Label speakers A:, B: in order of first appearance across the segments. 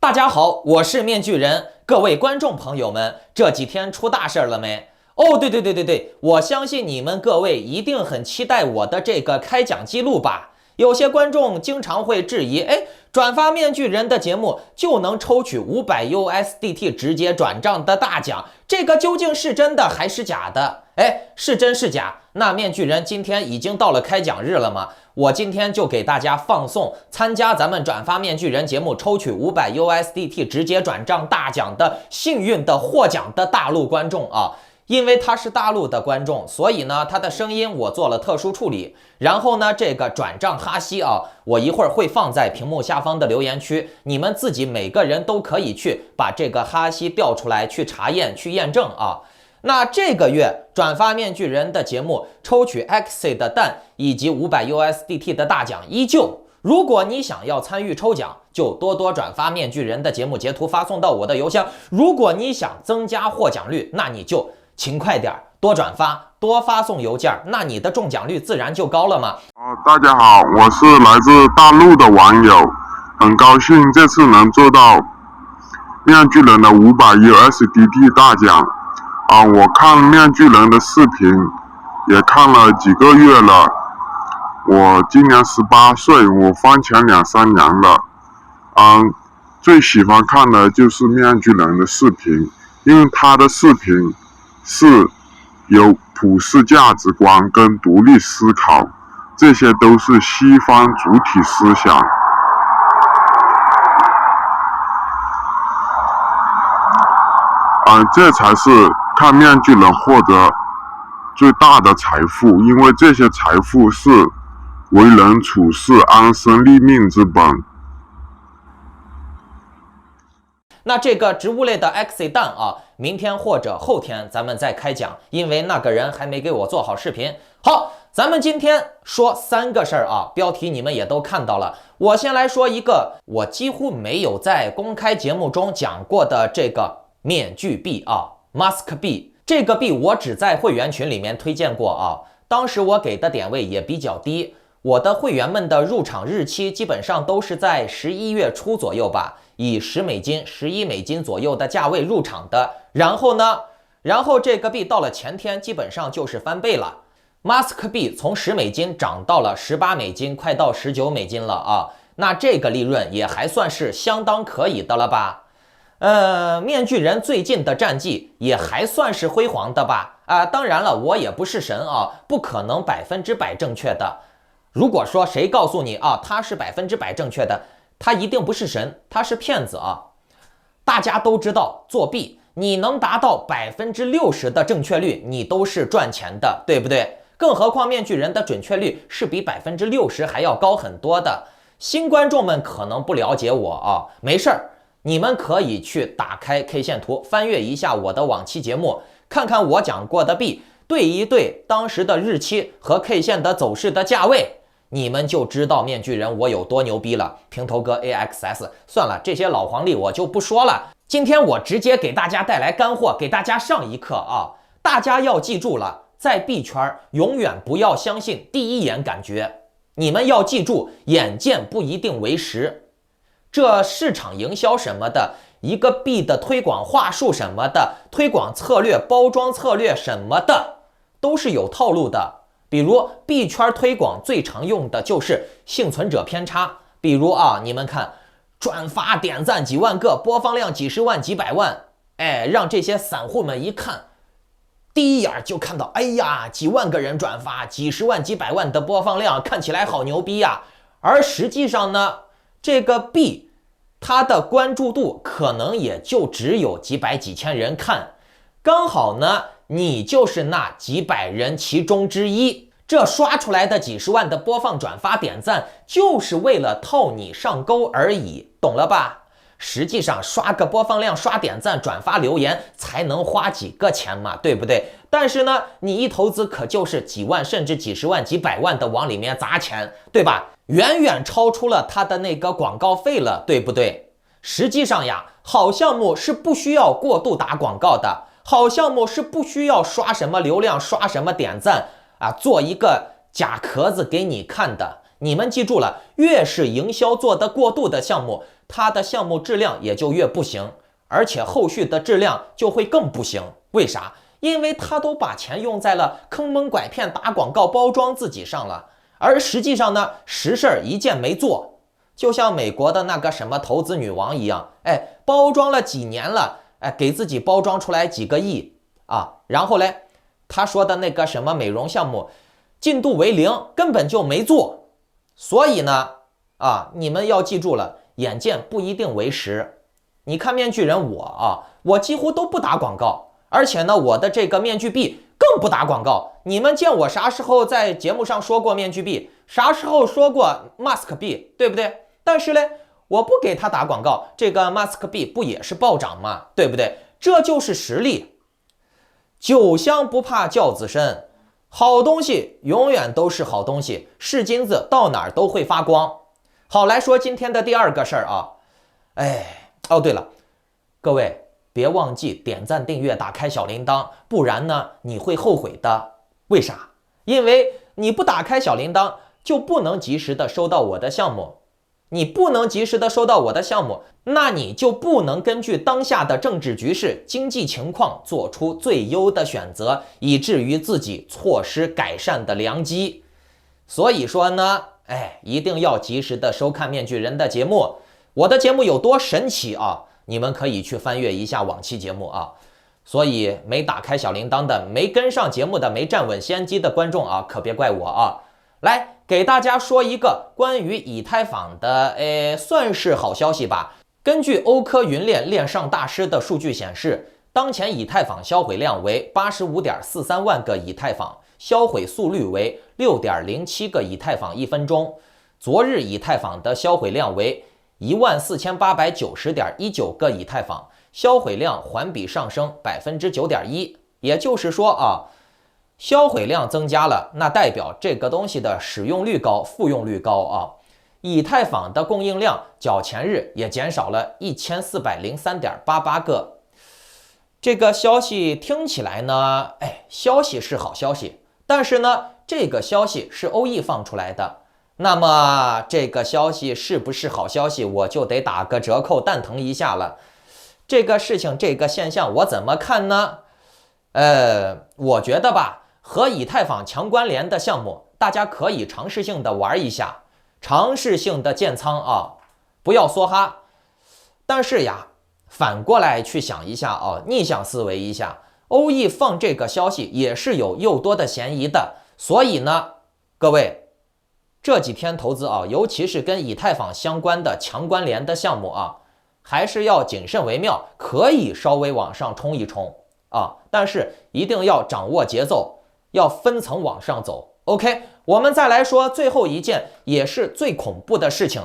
A: 大家好，我是面具人，各位观众朋友们，这几天出大事了没？哦，对，我相信你们各位一定很期待我的这个开讲记录吧。有些观众经常会质疑，转发面具人的节目就能抽取500USDT 直接转账的大奖，这个究竟是真的还是假的？是真是假？那面具人今天已经到了开奖日了吗？我今天就给大家放送参加咱们转发面具人节目抽取500USDT 直接转账大奖的幸运的获奖的大陆观众啊。因为他是大陆的观众，所以呢，他的声音我做了特殊处理。然后呢，这个转账哈希啊，我一会儿会放在屏幕下方的留言区，你们自己每个人都可以去把这个哈希调出来去查验、去验证啊。那这个月转发面具人的节目抽取 Axie 的蛋以及500USDT 的大奖依旧。如果你想要参与抽奖，就多多转发面具人的节目截图发送到我的邮箱。如果你想增加获奖率，那你就勤快点，多转发，多发送邮件，那你的中奖率自然就高了嘛。
B: 大家好，我是来自大陆的网友，很高兴这次能做到面具人的500USDT 大奖。我看面具人的视频也看了几个月了，我今年18岁，我翻墙2-3年了。最喜欢看的就是面具人的视频，因为他的视频是有普世价值观跟独立思考，这些都是西方主体思想。这才是看面具人获得最大的财富，因为这些财富是为人处事、安身立命之本。
A: 那这个植物类的 Axie 蛋啊，明天或者后天咱们再开讲，因为那个人还没给我做好视频。好，咱们今天说3个事儿啊，标题你们也都看到了。我先来说一个我几乎没有在公开节目中讲过的这个面具币啊 ，Mask 币。这个币我只在会员群里面推荐过啊，当时我给的点位也比较低，我的会员们的入场日期基本上都是在11月初左右吧。以10美金、11美金左右的价位入场的，然后这个币到了前天基本上就是翻倍了。Mask 币从10美金涨到了18美金，快到19美金了啊！那这个利润也还算是相当可以的了吧？面具人最近的战绩也还算是辉煌的吧？当然了，我也不是神啊，不可能100%正确的。如果说谁告诉你啊，他是100%正确的，他一定不是神，他是骗子啊！大家都知道作弊，你能达到60%的正确率，你都是赚钱的，对不对？更何况面具人的准确率是比60%还要高很多的。新观众们可能不了解我啊，没事儿，你们可以去打开 K 线图，翻阅一下我的往期节目，看看我讲过的币，对一对当时的日期和 K 线的走势的价位。你们就知道面具人我有多牛逼了。平头哥 AXS， 算了，这些老黄历我就不说了。今天我直接给大家带来干货，给大家上一课啊！大家要记住了，在币圈永远不要相信第一眼感觉，你们要记住，眼见不一定为实。这市场营销什么的，一个币的推广话术什么的，推广策略、包装策略什么的，都是有套路的。比如币圈推广最常用的就是幸存者偏差，比如你们看，转发点赞几万个，播放量几十万几百万，让这些散户们一看，第一眼就看到，几万个人转发，几十万几百万的播放量，看起来好牛逼呀。而实际上呢，这个币它的关注度可能也就只有几百几千人看，刚好呢你就是那几百人其中之一，这刷出来的几十万的播放、转发、点赞，就是为了套你上钩而已，懂了吧？实际上刷个播放量、刷点赞、转发、留言才能花几个钱嘛，对不对？但是呢，你一投资可就是几万甚至几十万、几百万的往里面砸钱，对吧？远远超出了他的那个广告费了，对不对？实际上呀，好项目是不需要过度打广告的。好项目是不需要刷什么流量、刷什么点赞做一个假壳子给你看的。你们记住了，越是营销做得过度的项目，它的项目质量也就越不行，而且后续的质量就会更不行。为啥？因为他都把钱用在了坑蒙拐骗、打广告、包装自己上了，而实际上呢，实事儿一件没做。就像美国的那个什么投资女王一样，包装了几年了，给自己包装出来几个亿啊，然后嘞，他说的那个什么美容项目进度为0，根本就没做。所以呢，你们要记住了，眼见不一定为实。你看面具人我几乎都不打广告，而且呢，我的这个面具币更不打广告。你们见我啥时候在节目上说过面具币？啥时候说过 Mask 币？对不对？但是嘞，我不给他打广告，这个 Mask 币不也是暴涨吗？对不对？这就是实力。酒香不怕窖子深。好东西永远都是好东西，是金子到哪儿都会发光。好，来说今天的第二个事儿啊。对了，各位别忘记点赞、订阅、打开小铃铛，不然呢你会后悔的。为啥？因为你不打开小铃铛，就不能及时的收到我的项目。你不能及时的收到我的项目，那你就不能根据当下的政治局势、经济情况做出最优的选择，以至于自己错失改善的良机。所以说呢，一定要及时的收看面具人的节目。我的节目有多神奇啊？你们可以去翻阅一下往期节目啊。所以没打开小铃铛的、没跟上节目的、没站稳先机的观众啊，可别怪我啊。来给大家说一个关于以太坊的，算是好消息吧。根据欧科云链链上大师的数据显示，当前以太坊销毁量为 85.43 万个以太坊，销毁速率为 6.07 个以太坊1分钟。昨日以太坊的销毁量为 14,890.19 个以太坊，销毁量环比上升 9.1%。也就是说销毁量增加了，那代表这个东西的使用率高、复用率高啊。以太坊的供应量较前日也减少了 1403.88 个。这个消息听起来呢，消息是好消息，但是呢，这个消息是欧易放出来的。那么这个消息是不是好消息，我就得打个折扣蛋疼一下了。这个事情，这个现象我怎么看呢？我觉得吧，和以太坊强关联的项目，大家可以尝试性的玩一下，尝试性的建仓啊，不要梭哈。但是呀，反过来去想一下逆向思维一下，欧易放这个消息也是有诱多的嫌疑的。所以呢，各位这几天投资尤其是跟以太坊相关的强关联的项目还是要谨慎为妙，可以稍微往上冲一冲但是一定要掌握节奏，要分层往上走。OK， 我们再来说最后一件，也是最恐怖的事情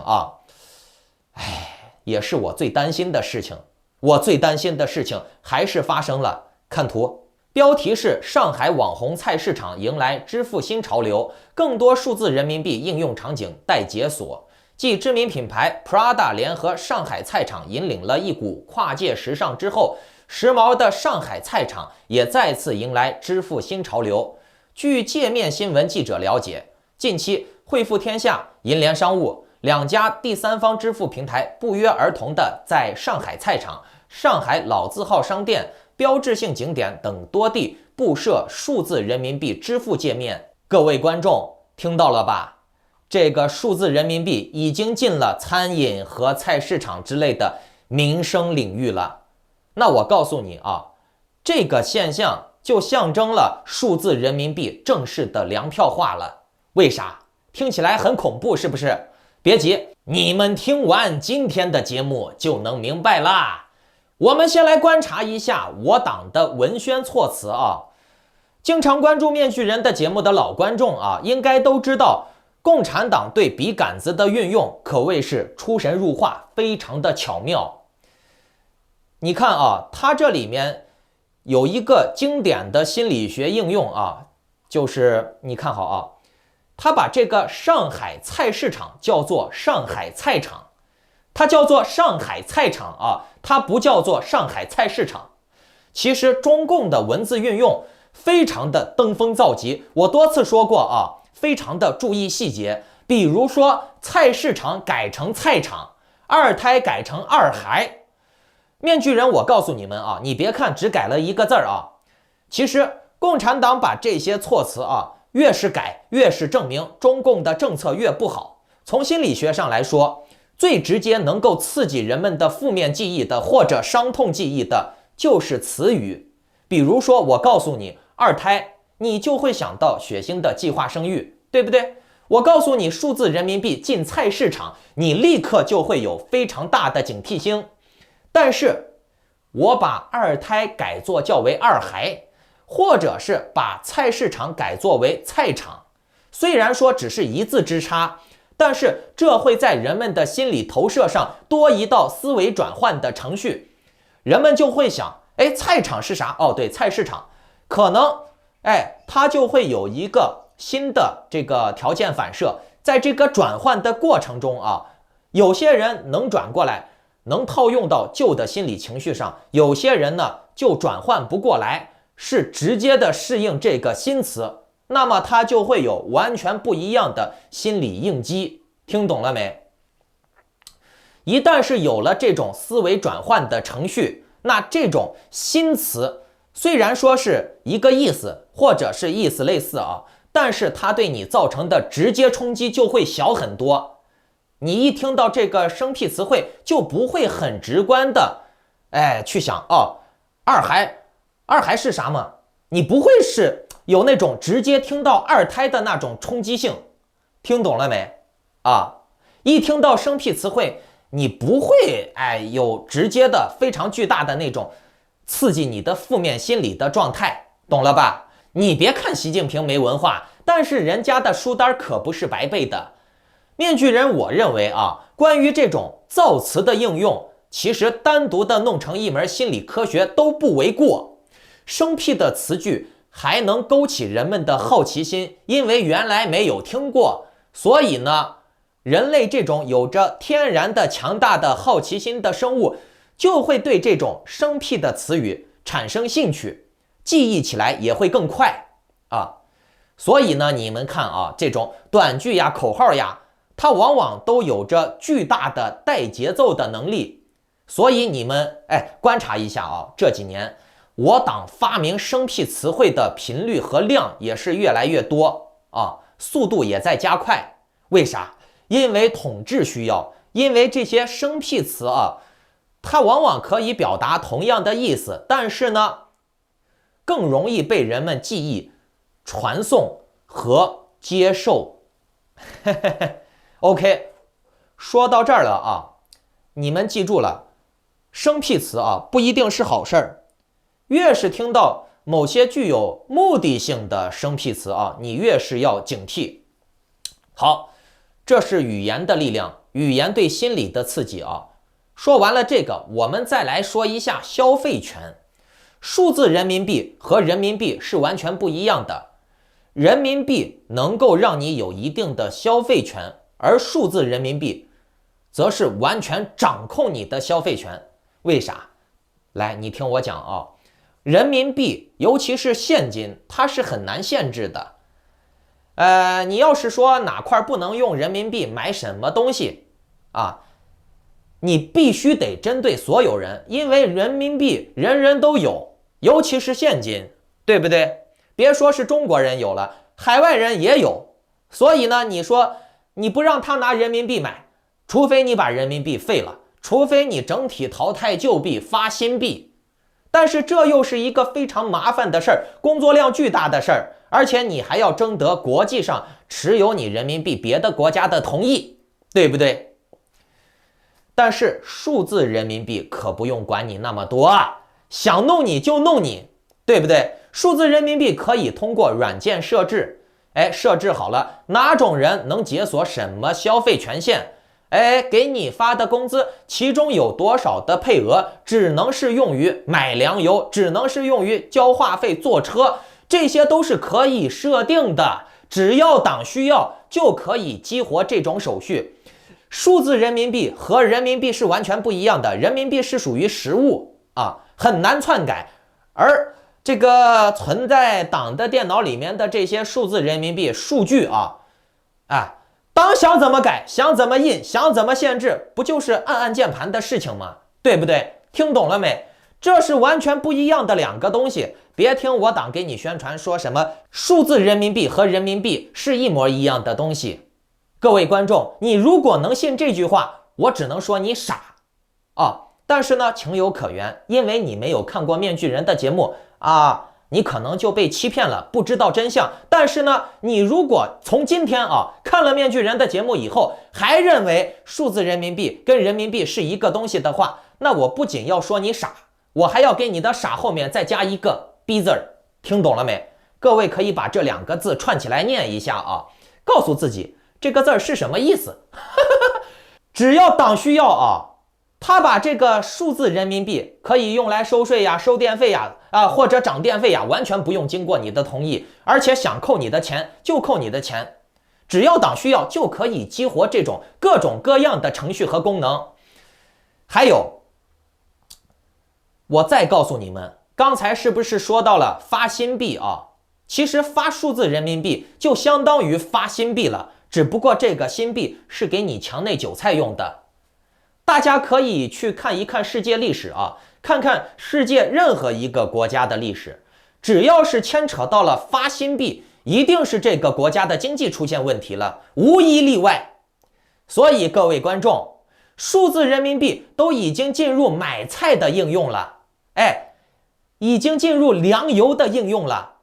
A: 也是我最担心的事情。我最担心的事情还是发生了。看图，标题是上海网红菜市场迎来支付新潮流，更多数字人民币应用场景待解锁。继知名品牌 Prada 联合上海菜场引领了一股跨界时尚之后，时髦的上海菜场也再次迎来支付新潮流。据界面新闻记者了解，近期汇付天下、银联商务两家第三方支付平台不约而同的在上海菜场、上海老字号商店、标志性景点等多地布设数字人民币支付界面。各位观众听到了吧？这个数字人民币已经进了餐饮和菜市场之类的民生领域了。那我告诉你这个现象就象征了数字人民币正式的粮票化了。为啥？听起来很恐怖是不是？别急，你们听完今天的节目就能明白啦。我们先来观察一下我党的文宣措辞经常关注面具人的节目的老观众应该都知道，共产党对笔杆子的运用可谓是出神入化，非常的巧妙。你看它这里面有一个经典的心理学应用就是你看好它把这个上海菜市场叫做上海菜场，它叫做上海菜场它不叫做上海菜市场。其实中共的文字运用非常的登峰造极，我多次说过非常的注意细节，比如说菜市场改成菜场，二胎改成二孩。面具人，我告诉你们啊，你别看只改了一个字儿啊，其实共产党把这些措辞啊越是改，越是证明中共的政策越不好。从心理学上来说，最直接能够刺激人们的负面记忆的或者伤痛记忆的就是词语。比如说我告诉你二胎，你就会想到血腥的计划生育，对不对？我告诉你数字人民币进菜市场，你立刻就会有非常大的警惕性。但是我把二胎改作叫为二孩，或者是把菜市场改作为菜场，虽然说只是一字之差，但是这会在人们的心理投射上多一道思维转换的程序。人们就会想，菜场是啥？哦，对，菜市场。可能它就会有一个新的这个条件反射。在这个转换的过程中啊，有些人能转过来，能套用到旧的心理情绪上，有些人呢就转换不过来，是直接的适应这个新词，那么他就会有完全不一样的心理应激。听懂了没？一旦是有了这种思维转换的程序，那这种新词虽然说是一个意思，或者是意思类似啊，但是它对你造成的直接冲击就会小很多。你一听到这个生僻词汇，就不会很直观的去想二孩是啥嘛？你不会是有那种直接听到二胎的那种冲击性。听懂了没啊？一听到生僻词汇，你不会有直接的非常巨大的那种刺激你的负面心理的状态，懂了吧？你别看习近平没文化，但是人家的书单可不是白背的。面具人，我认为关于这种造词的应用，其实单独的弄成一门心理科学都不为过。生僻的词句还能勾起人们的好奇心，因为原来没有听过，所以呢，人类这种有着天然的强大的好奇心的生物，就会对这种生僻的词语产生兴趣，记忆起来也会更快所以呢，你们看这种短句呀、口号呀，它往往都有着巨大的带节奏的能力。所以你们观察一下这几年我党发明生僻词汇的频率和量也是越来越多速度也在加快。为啥？因为统治需要，因为这些生僻词它往往可以表达同样的意思，但是呢，更容易被人们记忆、传送和接受。OK， 说到这儿了你们记住了，生僻词不一定是好事儿。越是听到某些具有目的性的生僻词你越是要警惕。好，这是语言的力量，语言对心理的刺激说完了这个，我们再来说一下消费权。数字人民币和人民币是完全不一样的。人民币能够让你有一定的消费权，而数字人民币则是完全掌控你的消费权。为啥？来，你听我讲人民币尤其是现金，它是很难限制的。你要是说哪块不能用人民币买什么东西你必须得针对所有人，因为人民币人人都有，尤其是现金，对不对？别说是中国人有了，海外人也有。所以呢，你说你不让他拿人民币买，除非你把人民币废了，除非你整体淘汰旧币发新币。但是这又是一个非常麻烦的事儿，工作量巨大的事儿，而且你还要征得国际上持有你人民币别的国家的同意，对不对？但是数字人民币可不用管你那么多想弄你就弄你，对不对？数字人民币可以通过软件设置，设置好了哪种人能解锁什么消费权限，给你发的工资其中有多少的配额只能是用于买粮油，只能是用于交话费坐车，这些都是可以设定的，只要党需要就可以激活这种手续。数字人民币和人民币是完全不一样的，人民币是属于实物很难篡改，而这个存在党的电脑里面的这些数字人民币数据当想怎么改，想怎么印，想怎么限制，不就是按键盘的事情吗？对不对？听懂了没？这是完全不一样的两个东西。别听我党给你宣传说什么数字人民币和人民币是一模一样的东西。各位观众，你如果能信这句话，我只能说你傻啊。但是呢，情有可原，因为你没有看过面具人的节目啊，你可能就被欺骗了，不知道真相。但是呢，你如果从今天看了面具人的节目以后，还认为数字人民币跟人民币是一个东西的话，那我不仅要说你傻，我还要给你的傻后面再加一个逼字儿，听懂了没？各位可以把这两个字串起来念一下啊，告诉自己这个字儿是什么意思。只要党需要他把这个数字人民币可以用来收税呀、收电费呀或者涨电费呀，完全不用经过你的同意，而且想扣你的钱就扣你的钱，只要党需要就可以激活这种各种各样的程序和功能。还有，我再告诉你们，刚才是不是说到了发新币其实发数字人民币就相当于发新币了，只不过这个新币是给你墙内韭菜用的。大家可以去看一看世界历史看看世界任何一个国家的历史，只要是牵扯到了发新币，一定是这个国家的经济出现问题了，无一例外。所以各位观众，数字人民币都已经进入买菜的应用了，已经进入粮油的应用了。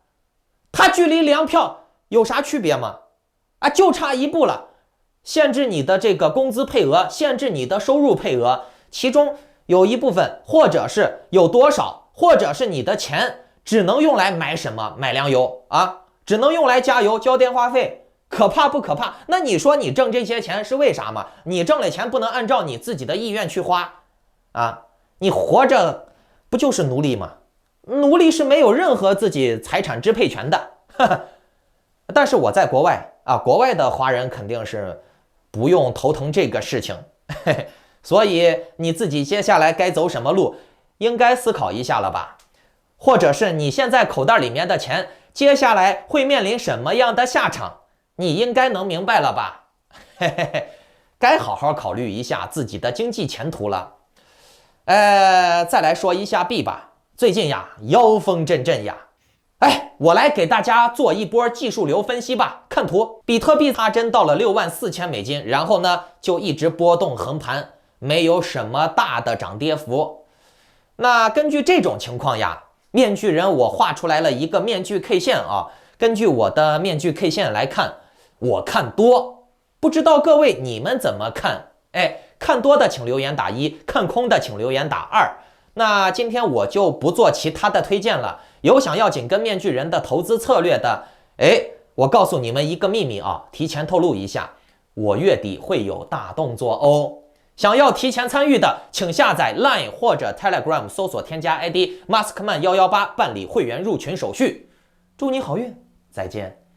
A: 它距离粮票有啥区别吗？就差一步了。限制你的这个工资配额，限制你的收入配额，其中有一部分，或者是有多少，或者是你的钱只能用来买什么？买粮油只能用来加油、交电话费，可怕不可怕？那你说你挣这些钱是为啥吗？你挣了钱不能按照你自己的意愿去花你活着不就是奴隶吗？奴隶是没有任何自己财产支配权的。但是我在国外国外的华人肯定是不用头疼这个事情，所以你自己接下来该走什么路，应该思考一下了吧？或者是你现在口袋里面的钱，接下来会面临什么样的下场，你应该能明白了吧？该好好考虑一下自己的经济前途了。再来说一下币吧，最近妖风阵阵我来给大家做一波技术流分析吧。看图，比特币插针到了$64,000，然后呢就一直波动横盘，没有什么大的涨跌幅。那根据这种情况面具人我画出来了一个面具 K 线根据我的面具 K 线来看，我看多，不知道各位你们怎么看？看多的请留言打1，看空的请留言打2。那今天我就不做其他的推荐了。有想要紧跟面具人的投资策略的，我告诉你们一个秘密提前透露一下，我月底会有大动作想要提前参与的，请下载 Line 或者 Telegram 搜索添加 ID Maskman118 办理会员入群手续。祝你好运，再见。